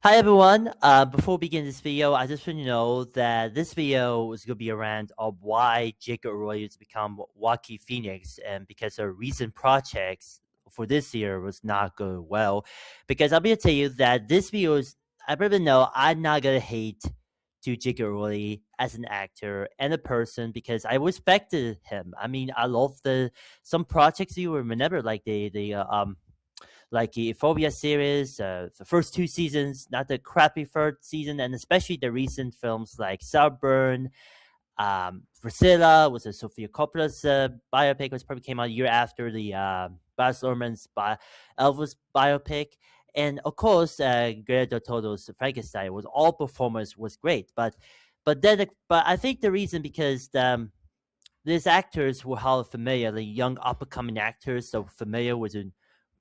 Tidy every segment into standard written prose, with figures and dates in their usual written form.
Hi everyone. Before we begin this video, I just want you to know that this video is going to be a rant of why Jacob Roy has become Joaquin Phoenix, and because our recent projects for this year was not going well. Because I'm going to tell you that this video is, I really know I'm not going to hate to Jacob Roy as an actor and a person because I respected him. I mean, I love some projects you remember, like the Euphoria series, the first two seasons, not the crappy third season, and especially the recent films like Southburn, Priscilla was a Sofia Coppola's biopic, which probably came out a year after the Baz Luhrmann's Elvis biopic. And of course, Guillermo del Toro's Frankenstein was all performance was great, but I think the reason because these actors were how familiar, the young up and coming actors, so familiar with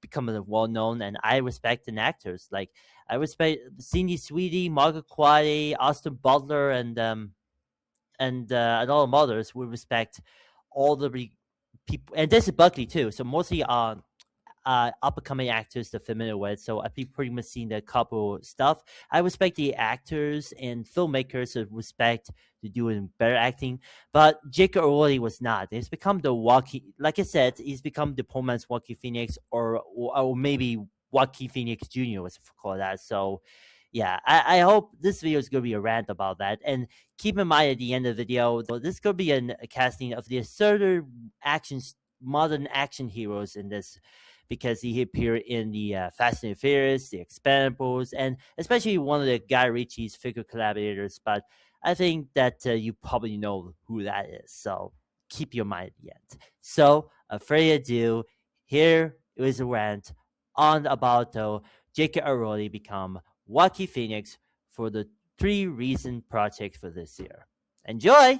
becoming well known, and I respect the actors. Like I respect Sidney Sweeney, Margaret Qualley, Austin Butler, and all the others. We respect all the people, and this is Buckley too. So mostly up and coming actors they're familiar with. So I've pretty much seen the couple stuff. I respect the actors and filmmakers that respect to doing better acting, but Jacob Elordi was not. He's become the Joaquin, like I said, he's become the poor man's Joaquin Phoenix, or maybe Joaquin Phoenix Jr. was call that. So yeah, I hope this video is going to be a rant about that. And keep in mind at the end of the video, this is going to be a casting of the assertive modern action heroes in this, because he appeared in the Fast and Furious, the Expendables, and especially one of the Guy Ritchie's figure collaborators. But I think that you probably know who that is, so keep your mind at the end. So, afraid ado, here is a rant on about Jacob Elordi become Joaquin Phoenix for the 3 recent projects for this year. Enjoy!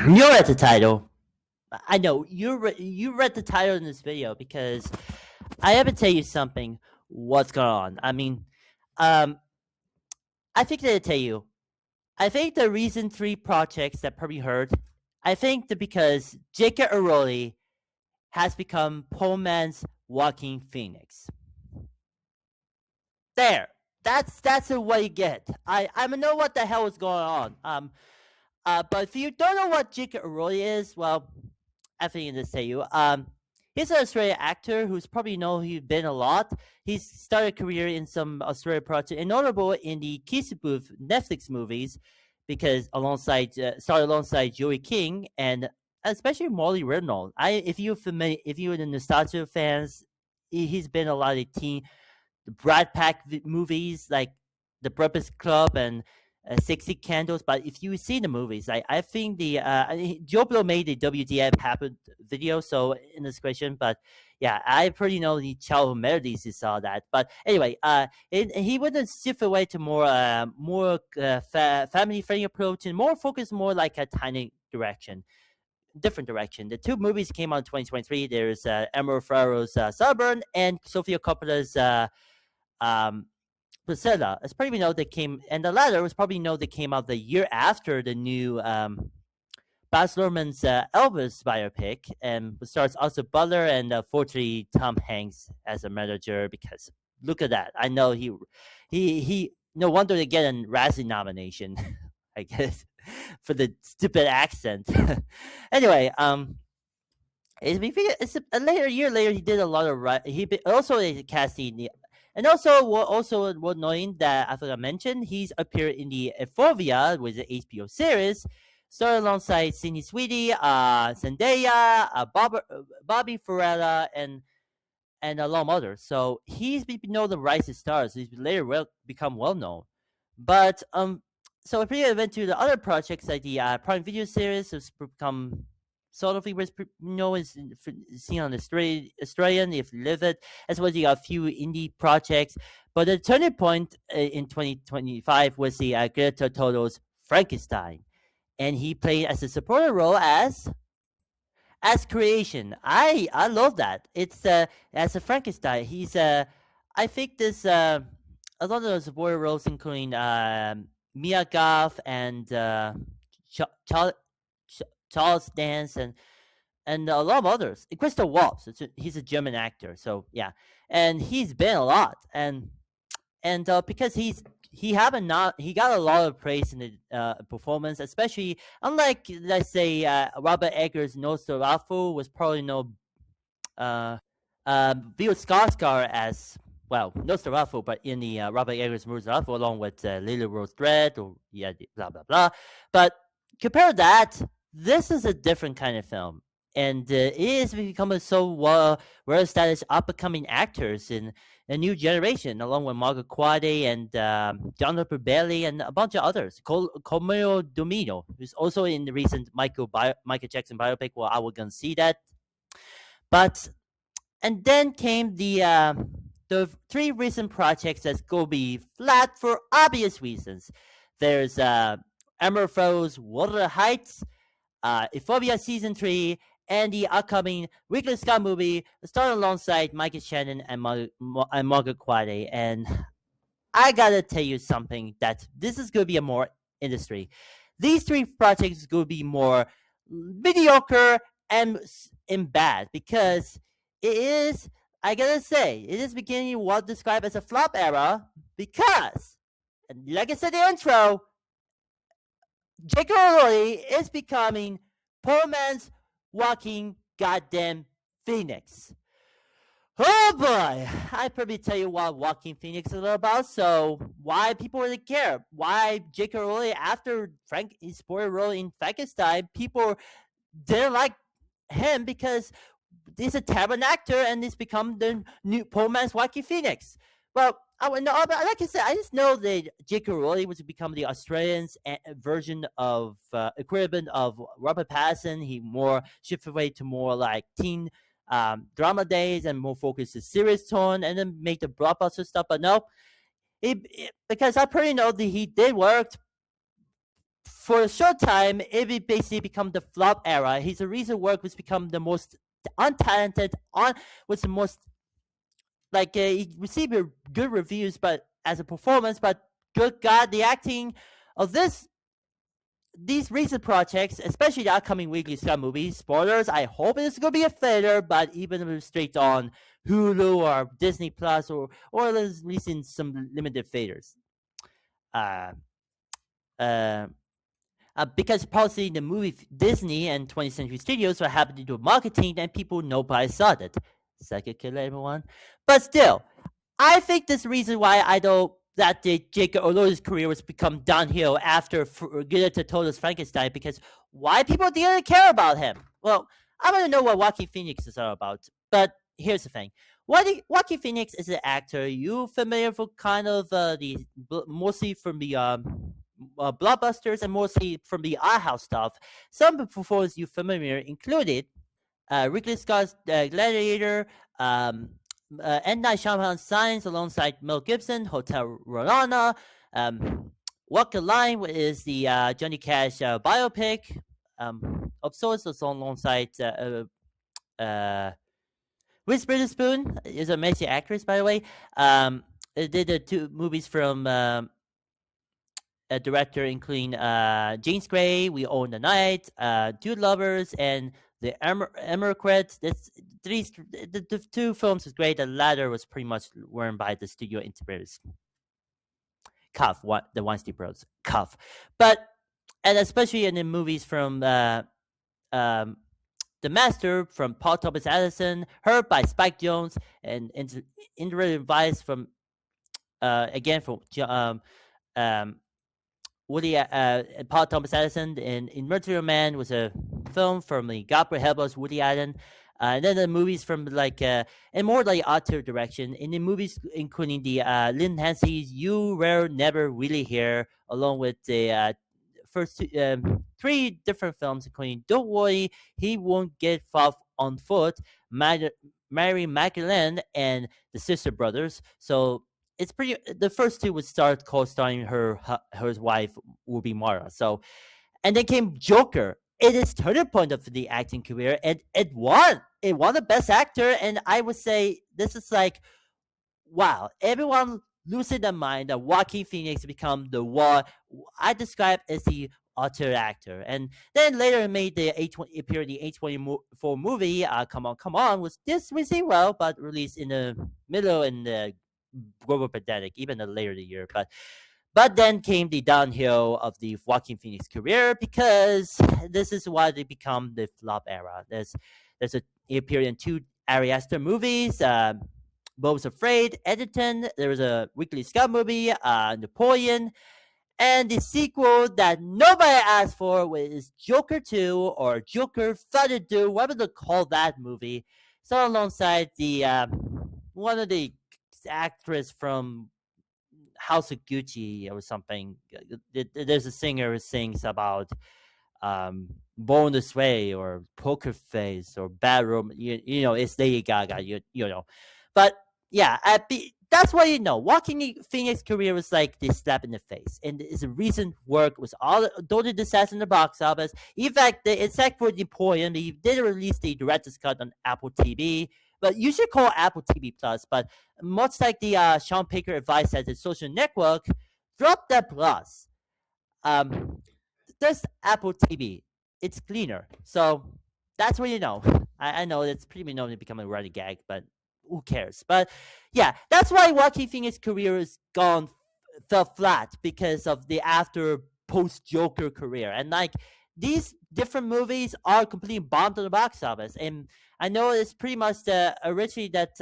You're at the title. I know you read the title in this video because I have to tell you something. What's going on? I mean, I think that I tell you. I think the recent 3 projects that probably heard. I think that because Jacob Elordi has become poor man's Joaquin Phoenix. There. That's what you get. I know what the hell is going on. But if you don't know what Jacob Elordi is, well, I think to tell you. He's an Australian actor who's probably he's been a lot. He's started a career in some Australian projects, and notable in the Kissy Booth Netflix movies, because started alongside Joaquin and especially Molly Ringwald. If you're the nostalgia fans, he's been a lot of the Brad Pack movies like The Breakfast Club and 60 Candles. But if you see the movies, I think Joe Blow made the WTF happened video, so in this question, but yeah, I pretty know the childhood melodies. You saw that, but anyway, he went a shift away to more family friendly approach and more focused, more like a tiny different direction. The 2 movies came out in 2023. There's Emerald Ferrero's Southburn and Sofia Coppola's Priscilla. It's probably they came, and the latter was probably they came out the year after the new Baz Luhrmann's Elvis biopic, and stars also Butler and fortunately Tom Hanks as a manager. Because look at that, I know he no wonder they get a Razzie nomination, I guess, for the stupid accent. Anyway, it's a year later he did a lot of also a casting. And also worth knowing that I forgot to mention, he's appeared in the Euphoria with the HBO series, starred alongside Sidney Sweeney, Zendaya, Bobby Ferreira, and a lot of others. So he's been the rising stars. He's later become well known. But so if we went to the other projects like the Prime Video series, has become sort of was is seen on Australian, if Live It, as well as you got a few indie projects. But the turning point in 2025 was the Guillermo del Toro's Frankenstein, and he played as a supporting role as as creation. I love that. It's as a Frankenstein. He's I think this a lot of those supporting roles, including Mia Goth and Charles Charles Dance and a lot of others. Crystal Waltz. He's a German actor, so yeah, and he's been a lot, and because he got a lot of praise in the performance, especially unlike let's say Robert Eggers' Nosferatu was probably no uh, Bill Skarsgård as well, Nosferatu, but in the Robert Eggers Nosferatu along with Lily Rose Dredd or yeah, blah blah blah. But compare that, this is a different kind of film. And it is becoming so well established up and coming actors in a new generation, along with Margot Qualley and Jonathan Bailey and a bunch of others. Comeo Domino, who's also in the recent Michael Jackson biopic. Well, I was gonna see that, but and then came the three recent projects that's gonna be flat for obvious reasons. There's Emerald Froze, Water Heights, Euphoria Season 3, and the upcoming Ridley Scott movie starring alongside Michael Shannon and Margaret Qualley. And I gotta tell you something that this is gonna be a more industry. These three projects gonna be more mediocre and bad because it is. I gotta say, it is beginning what described as a flop era because, like I said in the intro, Jacob Elordi is becoming poor man's walking goddamn Phoenix. Oh boy, I probably tell you what Walking Phoenix is all about. So why people really care? Why Jacob Elordi after his poor role in Frankenstein, people didn't like him because he's a terrible actor and he's become the new poor man's Joaquin Phoenix. Well, I would know, but like I said, I just know that J.K. Rowling was to become the Australian version of equivalent of Robert Pattinson. He more shifted away to more like teen drama days and more focused to serious tone, and then make the blockbuster stuff. But no, because I pretty know that he did work for a short time. It basically become the flop era. His recent work was become the most untalented, was the most like he received good reviews, but as a performance, but good God, the acting of these recent projects, especially the upcoming Weekly Scott movie. Spoilers, I hope it's gonna be a failure, but even if it's straight on Hulu or Disney Plus or at least in some limited theaters. Uh, uh, because probably the movie Disney and 20th Century Studios are happy to do marketing, and people nobody saw it. Second killer, everyone. But still, I think this reason why I don't that the Jacob Elordi's career was become downhill after Guillermo Totoro's Frankenstein, because why people didn't care about him? Well, I want to know what Joaquin Phoenix is all about. But here's the thing: Joaquin Phoenix is an actor. You familiar for kind of mostly from the blockbusters and mostly from the art house stuff. Some of the performances you familiar included Ridley Scott's Gladiator, M. Night Shyamalan's Signs alongside Mel Gibson, Hotel Rwanda, Walk the Line is the Johnny Cash biopic of sorts, also alongside Reese Witherspoon is an amazing actress, by the way. It did the two movies from a director including James Gray, We Own the Night, Dude Lovers, and the Emerald. The two films was great. The latter was pretty much run by the studio integrators. The Weinstein Bros. But and especially in the movies from The Master from Paul Thomas Anderson, Heard by Spike Jonze, and Indirect Advice from again from Paul Thomas Anderson. And Inventory Man was a film from the Gabriel Helbos Woody Allen. And then the movies from like and more like auteur direction. In the movies including the Lynn Hansy's You Were Never Really Here, along with the first three different films, including Don't Worry, He Won't Get Far on Foot, Mary Magdalene, and The Sister Brothers. So it's pretty. The first two would start co-starring her wife Ruby Mara. So, and then came Joker. it is turning point of the acting career, and it won. It won the best actor, and I would say this is like, wow, everyone losing their mind that Joaquin Phoenix become the what I describe as the auteur actor, and then later made the A20 appeared in the A24 movie. Come on, was this received well, but released in the middle in the global pandemic, even later the year. But then came the downhill of the Joaquin Phoenix career because this is why they become the flop era. There's a he appeared in two Ari Aster movies. Bo's Afraid, Edgerton. There was a Weekly Scott movie, Napoleon, and the sequel that nobody asked for was Joker 2 or Joker Thunder 2, whatever they call that movie. So alongside the one of the actress from House of Gucci or something. There's a singer who sings about Born This Way or Poker Face or Bad Room. You know, it's Lady Gaga. You know, but yeah, that's why Joaquin Phoenix career was like this slap in the face, and his recent work was all totally disaster in the box office. In fact, except for Napoleon, he did release the director's cut on Apple TV. But you should call Apple TV Plus. But much like the Sean Baker advice at the social network, drop that plus. Um, there's Apple TV. It's cleaner. So that's what you know. I know it's pretty known to become a running gag, but who cares? But yeah, that's why Joaquin Phoenix's career is gone fell flat because of the after post Joker career. And like these different movies are completely bombed on the box office. And I know it's pretty much the originally that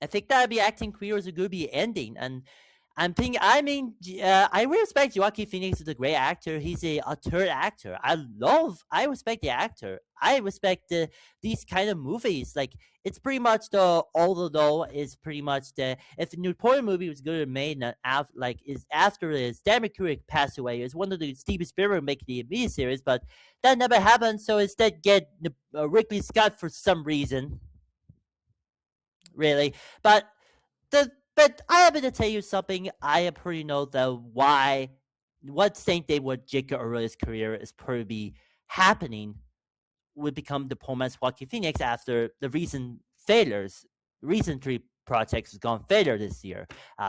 I think that the acting career is going to be ending, and I really respect Joaquin Phoenix is a great actor. He's a third actor. I respect the actor. I respect these kind of movies. Like it's pretty much the although is pretty much the if the Napoleon movie was good and made like is after Stanley Kubrick passed away. It's one of the Steven Spielberg making the mini series, but that never happened. So instead, get Ridley Scott for some reason, really. But but I happen to tell you something. I pretty know the why what Saint David Jacob Aurelius' career is probably happening would become the Pullman's Joaquin Phoenix after the recent failures. Recent three projects has gone failure this year.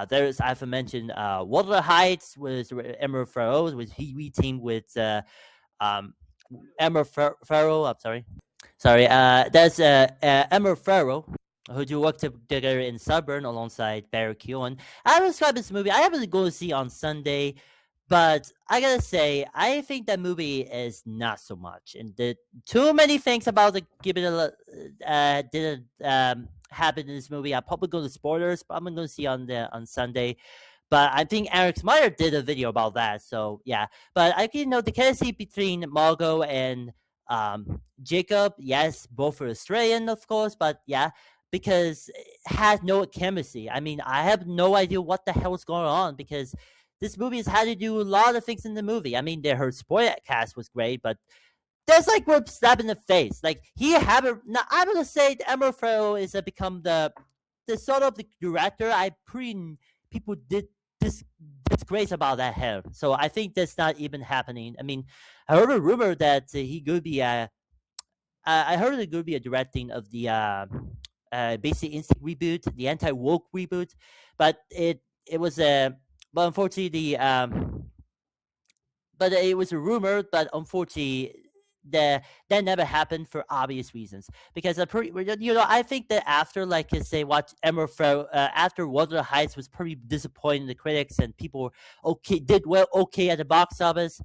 There's I've mentioned Walter Heights was Emerald Farrow, which he teamed with um, Emerald Farrow. I'm sorry. There's Emerald Farrow who do work together in Suburban alongside Barry Keoghan. I describe this movie. I happen to go to see on Sunday, but I gotta say, I think that movie is not so much, and the too many things about it give it didn't happen in this movie. I probably go to spoilers, but I'm gonna see on Sunday. But I think Eric Meyer did a video about that, so yeah. But I can the chemistry between Margot and Jacob. Yes, both are Australian, of course, but yeah, because it has no chemistry. I mean, I have no idea what the hell is going on because this movie has had to do a lot of things in the movie. I mean, her spoiler cast was great, but there's like we're slap in the face. Like he haven't. Now I'm gonna say Emerald Farrow is become the sort of the director. I pretty people did this disgrace about that hair. So I think that's not even happening. I mean, I heard a rumor that he could be I heard it could be a directing of the Basic Instinct reboot, the anti woke reboot, but it was a but unfortunately the but it was a rumor, but unfortunately that never happened for obvious reasons. Because I think that after like say what Emerald Farrow after Wuthering Heights was pretty disappointing the critics and people did well at the box office,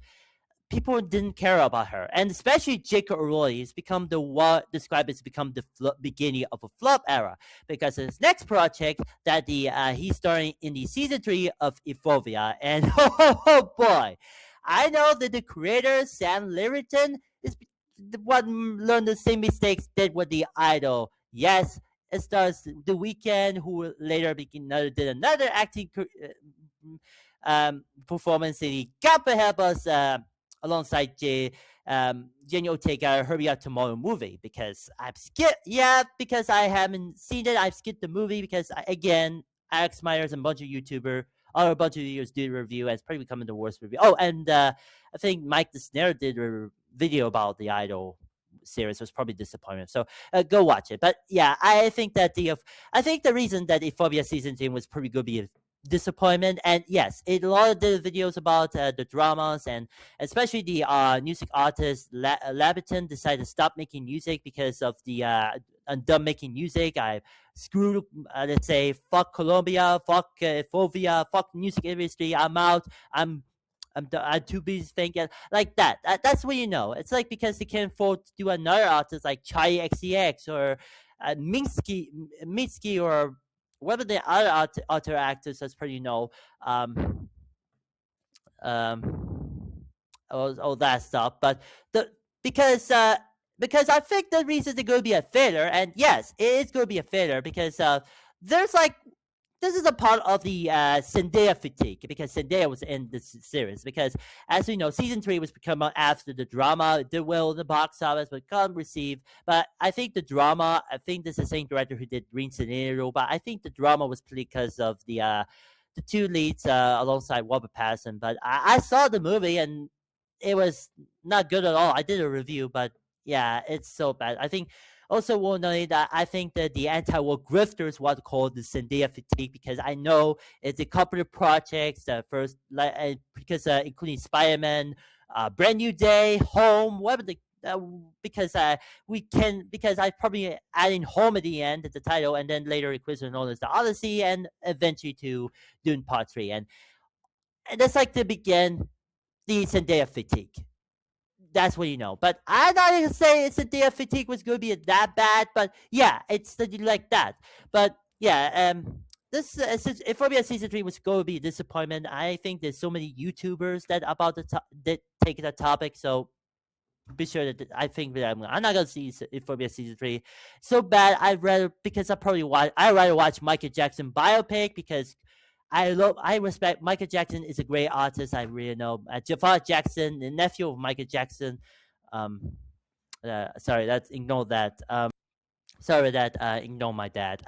people didn't care about her, and especially Jacob Elordi has become what described as become the beginning of a flop era because his next project that he's starring in the season 3 of Euphoria, and oh boy, I know that the creator Sam Levinson is the one learned the same mistakes did with the Idol. Yes, it stars The Weeknd, who later did another acting performance in the God help us alongside Jenny Ortega Hurry Up Tomorrow movie because because I haven't seen it. I've skipped the movie because again Alex Myers and a bunch of YouTuber or a bunch of videos did a review and it's probably becoming the worst review. Oh, and I think Mike the Snare did video about the Idol series was probably disappointment. So go watch it. But yeah, I think that I think the reason that Euphoria season 10 was probably going to be a disappointment. And yes, a lot of the videos about the dramas, and especially the music artist Labiton decided to stop making music because of the I'm done making music. I screwed, let's say, fuck Colombia, fuck Fovia, fuck music industry. I'm out. I'm too busy thinking like that. That's what you know. It's like because they can't afford to do another artist like Chai XCX or Minsky or whatever the other actors that's pretty um um all that stuff. But the because uh because I think the reason it's going to be a failure, and yes, it is going to be a failure because there's like this is a part of the Zendaya fatigue because Zendaya was in this series. Because as we know, season 3 was become after the drama. It did well in the box office, but couldn't receive. But I think the drama. I think this is the same director who did Green Scenario. But I think the drama was because of the two leads alongside Robert Pattinson. But I saw the movie and it was not good at all. I did a review, but yeah, it's so bad. I think also want to know that I think that the anti-war grifters what called the Zendaya fatigue because I know it's a couple of projects first like because including Spider-Man, Brand New Day, Home, whatever the because we can because I probably adding home at the end at the title and then later it was known as the Odyssey and eventually to Dune Part 3 and that's like to begin the Zendaya fatigue. That's what you know. But I'm not gonna say it's Zendaya fatigue was gonna be that bad, but yeah, it's like that. But yeah, this Euphoria season 3 was going to be a disappointment. I think there's so many YouTubers that about that take the topic, so be sure that I think that I'm not gonna see Euphoria season 3 so bad. I'd rather because I rather watch Michael Jackson biopic because I respect Michael Jackson is a great artist. I really know Jafar Jackson, the nephew of Michael Jackson. Um, sorry, that's ignore that. Sorry that ignore my dad.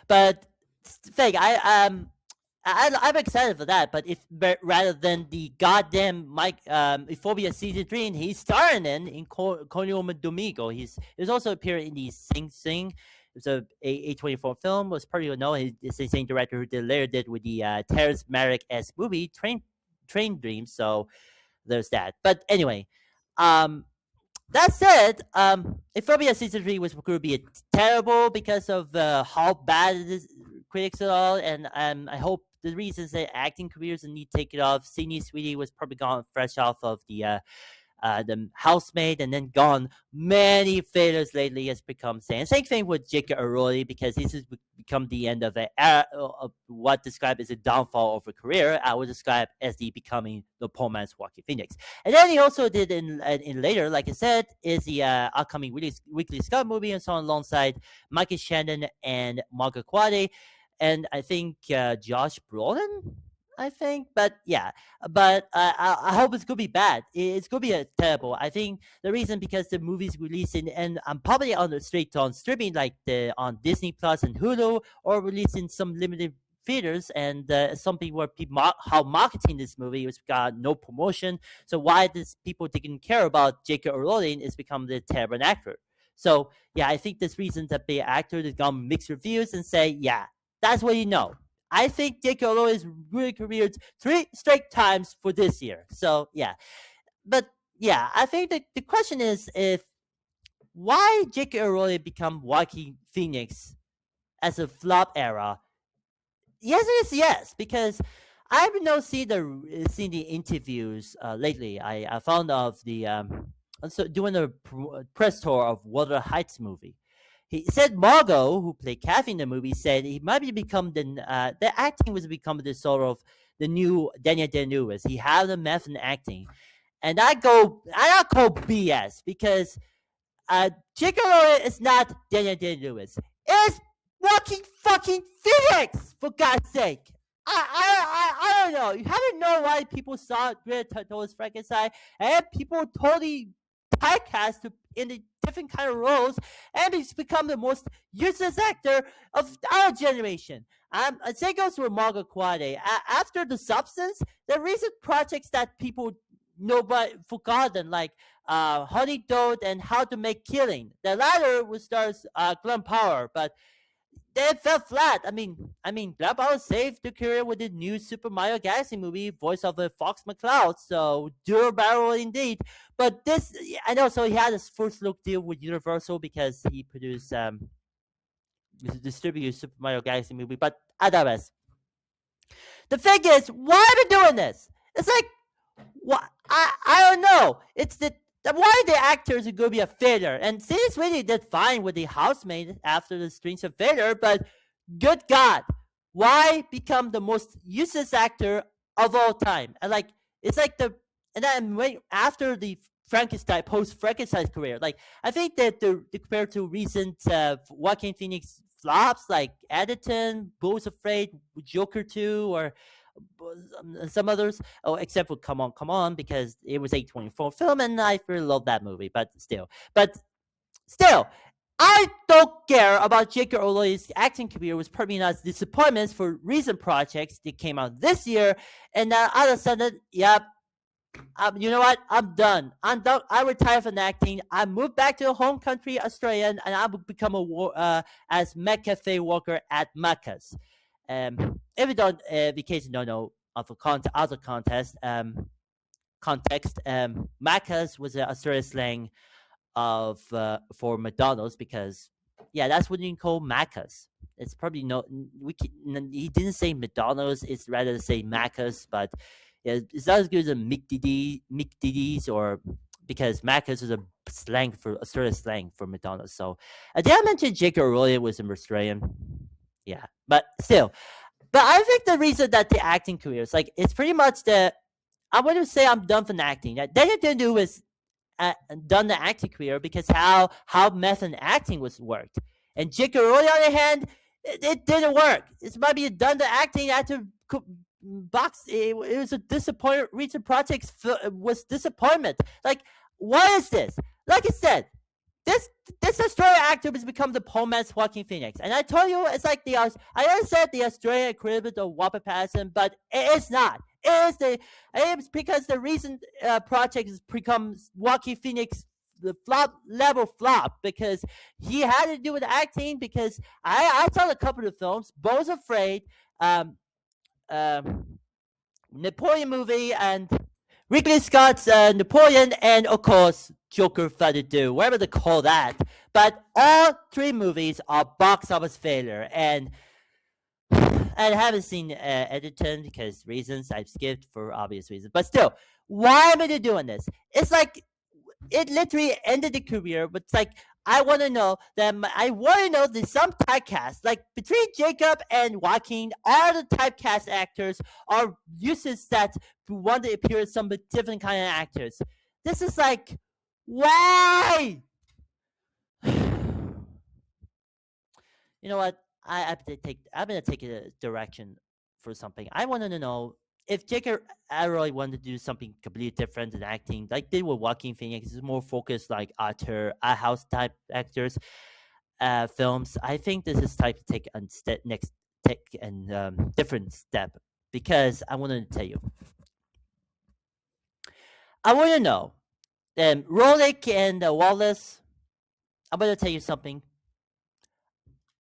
But thing I'm excited for that, but if rather than the goddamn Mike Euphoria season 3, and he's starring in Conio Domingo. He's also appeared in the Sing Sing. It's A24 film. Was probably know he's the same director who later did with the Terrence Malick s movie Train Dreams. So there's that. But anyway, um, that said, Euphoria season 3 was going to be terrible because of how bad it is, critics and all, and I hope the reasons that acting careers need to take it off. Sydney Sweetie was probably gone fresh off of the housemaid and then gone many failures lately has become saying same thing with Jake Elordi because this has become the end of the era of what described as a downfall of a career. I would describe as the becoming the poor man's Joaquin Phoenix. And then he also did in later, like I said, is the upcoming Weekly Scott movie and so on alongside Michael Shannon and Margaret Qualley and I think Josh Brolin. I think, but yeah, but I hope it's gonna be bad. It's gonna be terrible. I think the reason because the movie's releasing, and I'm probably on the straight on streaming like the on Disney Plus and Hulu, or releasing some limited theaters, and something where people how marketing this movie was got no promotion. So why does people didn't care about Jacob Elordi is become the terrible actor? So yeah, I think this reason that the actor has gone mixed reviews and say yeah, that's what you know. I think Jake Elordi is really careered 3 straight times for this year. So yeah, but yeah, I think that the question is if why Jake Elordi become Joaquin Phoenix as a flop era. Yes, it is yes because I've not seen the interviews lately. I found of the so doing a press tour of Wuthering Heights movie. He said Margot, who played Kathy in the movie, said he might be become the acting was become the sort of the new Daniel Day-Lewis. He had the method in acting, and I not call BS because Gigolo is not Daniel Day-Lewis. It's Joaquin fucking Phoenix, for God's sake. I don't know. You haven't known why people saw Greta Thunberg's Frankenstein, and people totally typecast in the different kind of roles, and he's become the most useless actor of our generation. Same goes with Margot Qualley. After The Substance, the recent projects that people nobody forgotten, like Honey Toad and How to Make Killing. The latter was stars Glenn Power, but they fell flat. I mean, Glenn Power saved the career with the new Super Mario Galaxy movie, voice of Fox McCloud. So durable indeed. But this, I know. So he had his first look deal with Universal because he produced distributed Super Mario Galaxy movie. But otherwise, the thing is, why are we doing this? It's like, what? I don't know. It's the why the actors are going to be a failure. And since really did fine with the housemaid after the Strings of Failure, but good God, why become the most useless actor of all time? And like, it's like and then after the Frankenstein post Frankenstein career, like I think that compared to recent Joaquin Phoenix flops like Edison, Bulls Afraid, Joker 2, or some others. Oh, except for Come On, because it was A24 film, and I really love that movie. But still, I don't care about J.K. Rowling's acting career was probably not disappointments for recent projects that came out this year, and now all of a sudden, yep. You know what? I'm done. I'm done. I retire from acting. I moved back to the home country, Australia, and I will become as McCafe worker at Macca's. If you don't, in case you don't know of a other context, Macca's was an Australian slang of for McDonald's, because yeah, that's what you call Macca's. It's probably no, he didn't say McDonald's. It's rather to say Macca's, but yeah, it's not as good as a McDiddy's, or because Macca's is a Australian slang for McDonald's. So did I mention Jake Rowling was an Australian? Yeah, but still. But I think the reason that the acting career is like, it's pretty much I wouldn't say I'm done from acting. That Daniel Day-Lewis was done the acting career because how method acting was worked, and J.K. Rowling on the other hand, it didn't work. It's might be done the acting after box. It was a disappointment. Recent projects was disappointment. Like, what is this? Like I said, this Australian actor has become the poor man's Joaquin Phoenix. And I told you, it's like I understand the Australian equivalent of Robert Pattinson, but it is not. It's because the recent project has become Joaquin Phoenix the flop, because he had to do with acting. Because I saw a couple of films, Bo's Afraid, Napoleon movie, and Ridley Scott's Napoleon, and of course Joker Father Do, whatever they call that. But all three movies are box office failure, and I haven't seen Edgerton because reasons I've skipped for obvious reasons. But still, why am I doing this? It's like it literally ended the career, but it's like I want to know that some typecast, like between Jacob and Joaquin, all the typecast actors are useless that want to appear as some different kind of actors. This is like, why? You know what? I'm gonna take a direction for something. I wanted to know if J.K. Rowling wanted to do something completely different than acting, like they were Joaquin Phoenix, is more focused like art house type actors, films. I think this is time to take a different step, because I wanted to tell you. I want to know, Rowling and Wallace. I'm gonna tell you something.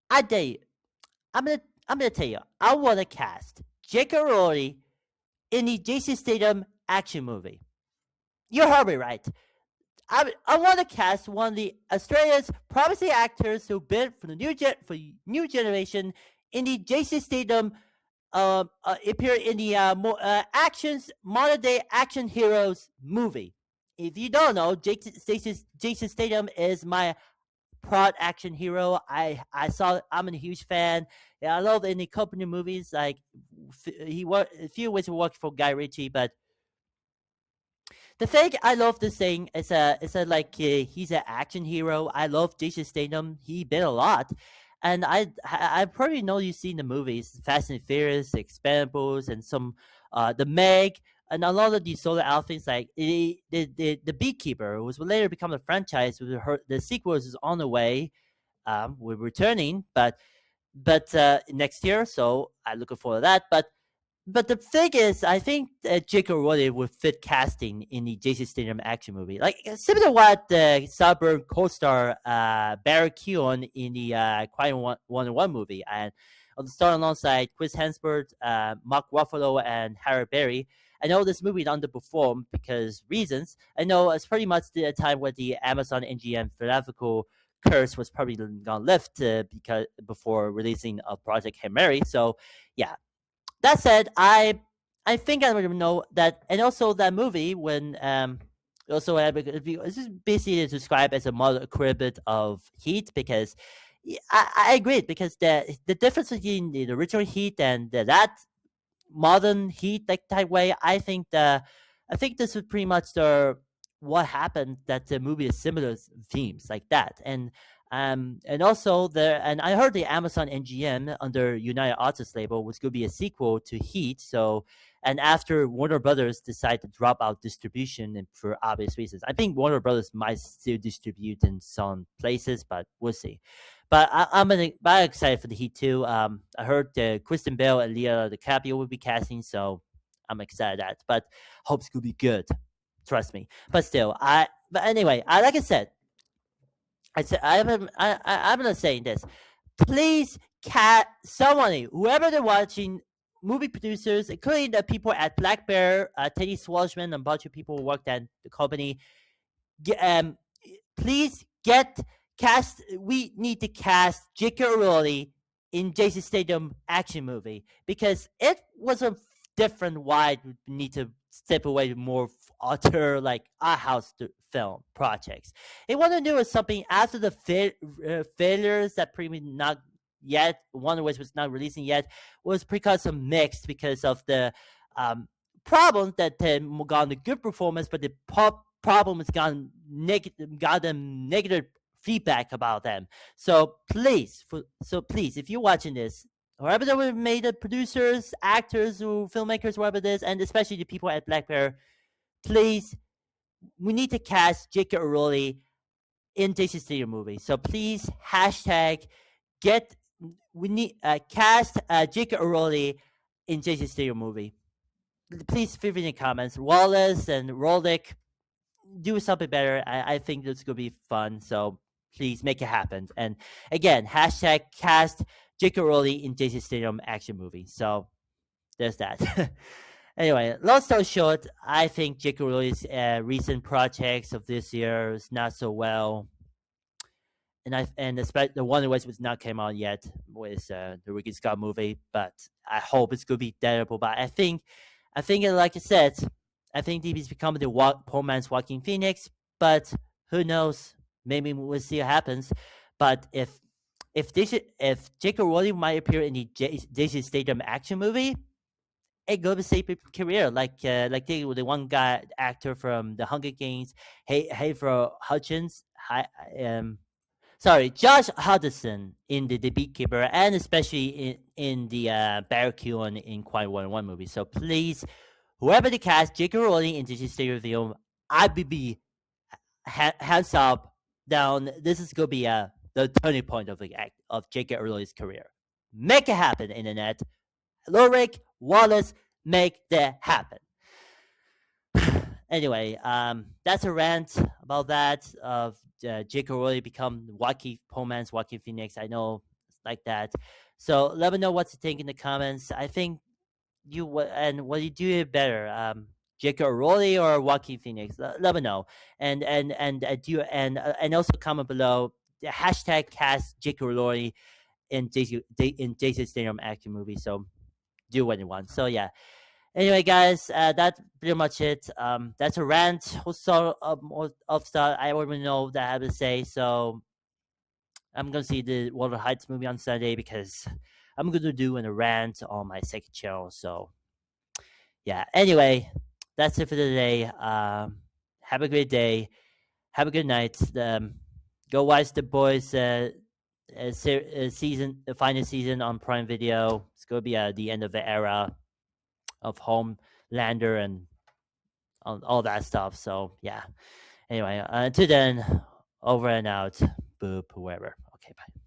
I'm gonna tell you. I want to cast J.K. Rowling in the Jason Statham action movie. You heard me right. I want to cast one of the Australia's promising actors who been for the new generation in the Jason Statham appear in the modern day action heroes movie. If you don't know, Jason Statham is my prod action hero. I'm a huge fan. Yeah, I love any company movies. Like he worked a few ways to work for Guy Ritchie, but the thing I love this thing is like he's an action hero. I love Jason Statham. He been a lot, and I probably know you've seen the movies Fast and Furious, Expendables, and some the Meg, and a lot of these solo outfits like the Beekeeper was later become a franchise. The sequels is on the way. We're returning, but next year, so I'm looking forward to that. But but the thing is, I think Jake O'Rourke would fit casting in the Jason Statham action movie, like similar to what the Cyber co-star Barry Keoghan in the Quiet 101 movie, and on the star alongside Chris Hemsworth, Mark Ruffalo, and Halle Berry. I know this movie underperformed because reasons. I know it's pretty much the time where the Amazon NGM philosophical curse was probably gonna lift because before releasing a Project Hail Mary. So yeah, that said, I think I would know that, and also that movie when also this is basically described as a model equivalent of Heat because I agree because the difference between the original Heat and that modern Heat like type way, I think this is pretty much the what happened that the movie is similar themes like that. And also there, and I heard the Amazon NGM under United Artists label was going to be a sequel to Heat. So, and after Warner Brothers decided to drop out distribution and for obvious reasons, I think Warner Brothers might still distribute in some places, but we'll see. But I'm excited for the Heat too. I heard Kristen Bell and Leah DiCaprio will be casting, so I'm excited at that. But hope it's gonna be good. Trust me. But still, but anyway, I like I said, I'm not saying this. Please, someone, whoever they're watching, movie producers, including the people at Black Bear, Teddy Swalshman, and a bunch of people who worked at the company, um, please get cast. We need to cast J.K. Rowling in Jason Statham action movie because it was a different wide. We need to step away more author like art house film projects. They want to do something after the failures that pretty not yet. One of which was not releasing yet was because of mixed because of the um, problem that got a good performance, but the problem has gotten negative feedback about them. So please, if you're watching this, whoever that made the producers, actors, or filmmakers, whoever it is, and especially the people at Black Bear, please, we need to cast J.K. Rowling in Jason Statham movie. So please hashtag get we need cast J.K. Rowling in Jason Statham movie. Please feel in the comments. Wallace and Roldick, do something better. I think this could be fun. So please make it happen. And again, hashtag cast J.K. Rowling in Jason Statham action movie. So there's that. Anyway, long story short, I think J.K. Rowling's recent projects of this year is not so well. And especially the one which was not came out yet was the Ricky Scott movie, but I hope it's gonna be terrible. But I think like I said, I think he's becoming the poor man's Joaquin Phoenix. But who knows? Maybe we'll see what happens. But if J.K. Rowling might appear in the Jason Statham action movie, it go to save his career, like the one guy actor from the Hunger Games, for Hutchins, Josh Hudson in the Beekeeper, and especially in the Barry Keoghan in Quiet 101 movie. So please, whoever the cast, J.K. Rowling in Digital Stereo Film, IBB, hands up, down. This is gonna be the turning point of J.K. Rowling's career. Make it happen, internet. Lorick, Wallace, make that happen. Anyway, that's a rant about that of J.K. Rowling become Joaquin Phoenix. I know it's like that. So let me know what you think in the comments. I think what you do it better, J.K. Rowling or Joaquin Phoenix. Let me know, and also comment below the hashtag cast J.K. Rowling in Jason Statham action movie. So do what you want. So yeah. Anyway, guys, that's pretty much it. That's a rant. Also, of stuff I already know that I have to say. So I'm gonna see the Walter Heights movie on Sunday because I'm gonna do a rant on my second channel. So yeah. Anyway, that's it for today. Have a great day. Have a good night. Go watch the boys. Season, the final season on Prime Video. It's gonna be the end of the era of Homelander and all that stuff. So yeah. Anyway, until then, over and out. Boop, whoever. Okay, bye.